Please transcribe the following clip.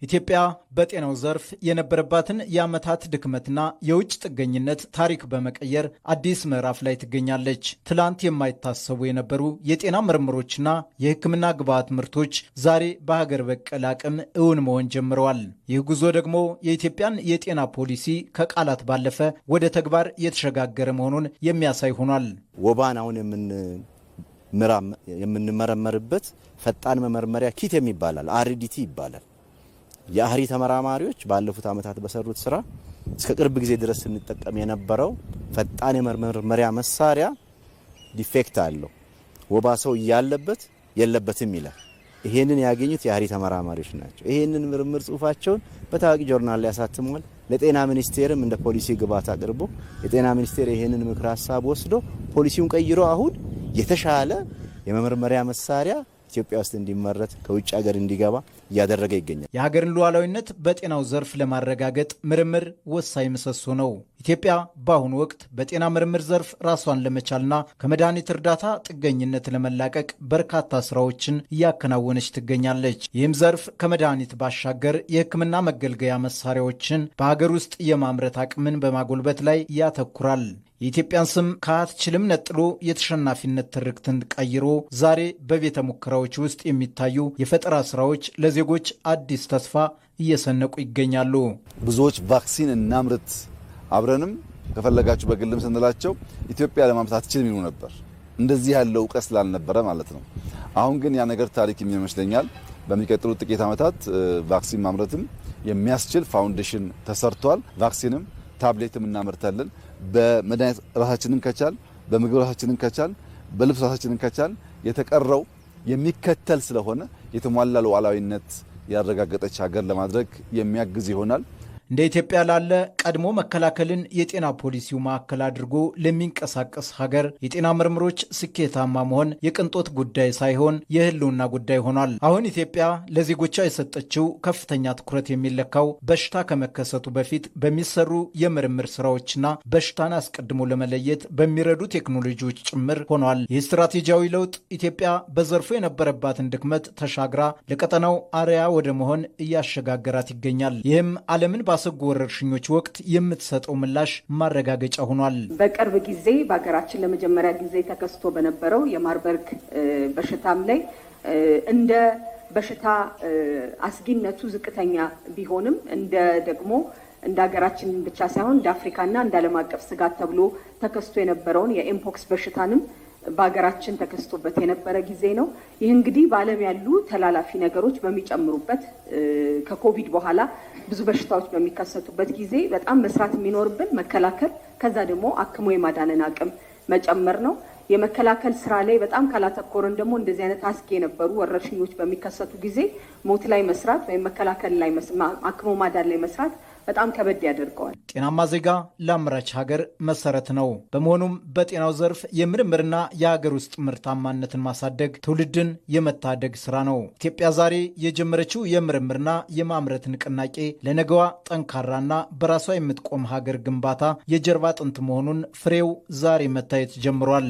ኢትዮጵያ በጤናው ዘርፍ የነበረባትን የዓመታት ድክመትና የውጭ ጥገኝነት ታሪክ በመቀየር አዲስ ምዕራፍ ላይ ትገኛለች። ትላንት የማይታሰቡ የነበሩ የጤና ምርምሮችና የሕክምና ግብዓት ምርቶች ዛሬ በሀገር በቀል አቅም እውን መሆን ጀምረዋል። ይህ ጉዞ ደግሞ የኢትዮጵያን የጤና ፖሊሲ ከቃላት ባለፈ ወደ ተግባር የተሸጋገረ መሆኑን የሚያሳይ ሆኗል። ወባን አሁን የምንመረመርበት ፈጣን መመርመሪያ ኪት የሚባላል አርዲቲ ይባላል። የአህሪ ተመራማሪዎች ባለፉት ዓመታት በሰሩት ስራ እስከ ቅርብ ጊዜ ድረስ ስንጠቀም የነበረው ፈጣን የመመርመሪያ መሳሪያ ዲፌክት አለው። ወባ ሰው ያለበት የለበትም ይላል። ይሄንን ያገኙት የአህሪ ተመራማሪዎች ናቸው። ይሄንን ምርምር ጽሁፋቸውን በታዋቂ ጆርናል ላይ ያሳትመዋል። ለጤና ሚኒስቴርም እንደ ፖሊሲ ግብዓት አቅርቦ የጤና ሚኒስቴር ይሄንን ምክር ሐሳብ ወስዶ ፖሊሲውን ቀይሮ አሁን የተሻለ የመመርመሪያ መሳሪያ ኢትዮጵያ ውስጥ እንዲመረት ከውጭ ሀገር እንዲገባ እያደረገ ይገኛል። የሀገርን ሉዓላዊነት በጤናው ዘርፍ ለማረጋገጥ ምርምር ወሳኝ ምሰሶ ነው። ኢትዮጵያ በአሁኑ ወቅት በጤና ምርምር ዘርፍ ራሷን ለመቻልና ከመድኃኒት እርዳታ ጥገኝነት ለመላቀቅ በርካታ ስራዎችን እያከናወነች ትገኛለች። ይህም ዘርፍ ከመድኃኒት ባሻገር የሕክምና መገልገያ መሳሪያዎችን በሀገር ውስጥ የማምረት አቅምን በማጎልበት ላይ ያተኩራል። የኢትዮጵያን ስም ከአትችልም ነጥሎ የተሸናፊነት ትርክትን ቀይሮ ዛሬ በቤተ ሙከራዎች ውስጥ የሚታዩ የፈጠራ ስራዎች ለዜጎች አዲስ ተስፋ እየሰነቁ ይገኛሉ። ብዙዎች ቫክሲን እናምርት አብረንም ከፈለጋችሁ በግልም ስንላቸው ኢትዮጵያ ለማምረት አትችልም ይሉ ነበር። እንደዚህ ያለው እውቀት ስላልነበረ ማለት ነው። አሁን ግን ያ ነገር ታሪክ ይመስለኛል። በሚቀጥሉት ጥቂት ዓመታት ቫክሲን ማምረትም የሚያስችል ፋውንዴሽን ተሰርቷል። ቫክሲንም ታብሌትም እናመርታለን። በመድኃኒት ራሳችንን ከቻል፣ በምግብ ራሳችንን ከቻል፣ በልብስ ራሳችንን ከቻል የተቀረው የሚከተል ስለሆነ የተሟላ ሉዓላዊነት ያረጋገጠች ሀገር ለማድረግ የሚያግዝ ይሆናል። እንደ ኢትዮጵያ ላለ ቀድሞ መከላከልን የጤና ፖሊሲው ማዕከል አድርጎ ለሚንቀሳቀስ ሀገር የጤና ምርምሮች ስኬታማ መሆን የቅንጦት ጉዳይ ሳይሆን የሕልውና ጉዳይ ሆኗል። አሁን ኢትዮጵያ ለዜጎቿ የሰጠችው ከፍተኛ ትኩረት የሚለካው በሽታ ከመከሰቱ በፊት በሚሰሩ የምርምር ስራዎችና በሽታን አስቀድሞ ለመለየት በሚረዱ ቴክኖሎጂዎች ጭምር ሆኗል። ይህ ስትራቴጂያዊ ለውጥ ኢትዮጵያ በዘርፉ የነበረባትን ድክመት ተሻግራ ለቀጠናው አርያ ወደ መሆን እያሸጋገራት ይገኛል። ይህም ዓለምን ባሰጉ ወረርሽኞች ወቅት የምትሰጠው ምላሽ ማረጋገጫ ሆኗል። በቅርብ ጊዜ በሀገራችን ለመጀመሪያ ጊዜ ተከስቶ በነበረው የማርበርግ በሽታም ላይ እንደ በሽታ አስጊነቱ ዝቅተኛ ቢሆንም እንደ ሀገራችን ብቻ ሳይሆን እንደ አፍሪካና እንደ ዓለም አቀፍ ስጋት ተብሎ ተከስቶ የነበረውን የኤምፖክስ በሽታንም በሀገራችን ተከስቶበት የነበረ ጊዜ ነው። ይህ እንግዲህ በዓለም ያሉ ተላላፊ ነገሮች በሚጨምሩበት ከኮቪድ በኋላ ብዙ በሽታዎች በሚከሰቱበት ጊዜ በጣም መስራት የሚኖርብን መከላከል፣ ከዛ ደግሞ አክሞ የማዳንን አቅም መጨመር ነው። የመከላከል ስራ ላይ በጣም ካላተኮርን ደግሞ እንደዚህ አይነት አስጊ የነበሩ ወረርሽኞች በሚከሰቱ ጊዜ ሞት ላይ መስራት ወይም መከላከል ላይ አክሞ ማዳን ላይ መስራት በጣም ከበድ ያደርገዋል። ጤናማ ዜጋ ለአምራች ሀገር መሰረት ነው። በመሆኑም በጤናው ዘርፍ የምርምርና የሀገር ውስጥ ምርታማነትን ማሳደግ ትውልድን የመታደግ ስራ ነው። ኢትዮጵያ ዛሬ የጀመረችው የምርምርና የማምረት ንቅናቄ ለነገዋ ጠንካራና በራሷ የምትቆም ሀገር ግንባታ የጀርባ አጥንት መሆኑን ፍሬው ዛሬ መታየት ጀምሯል።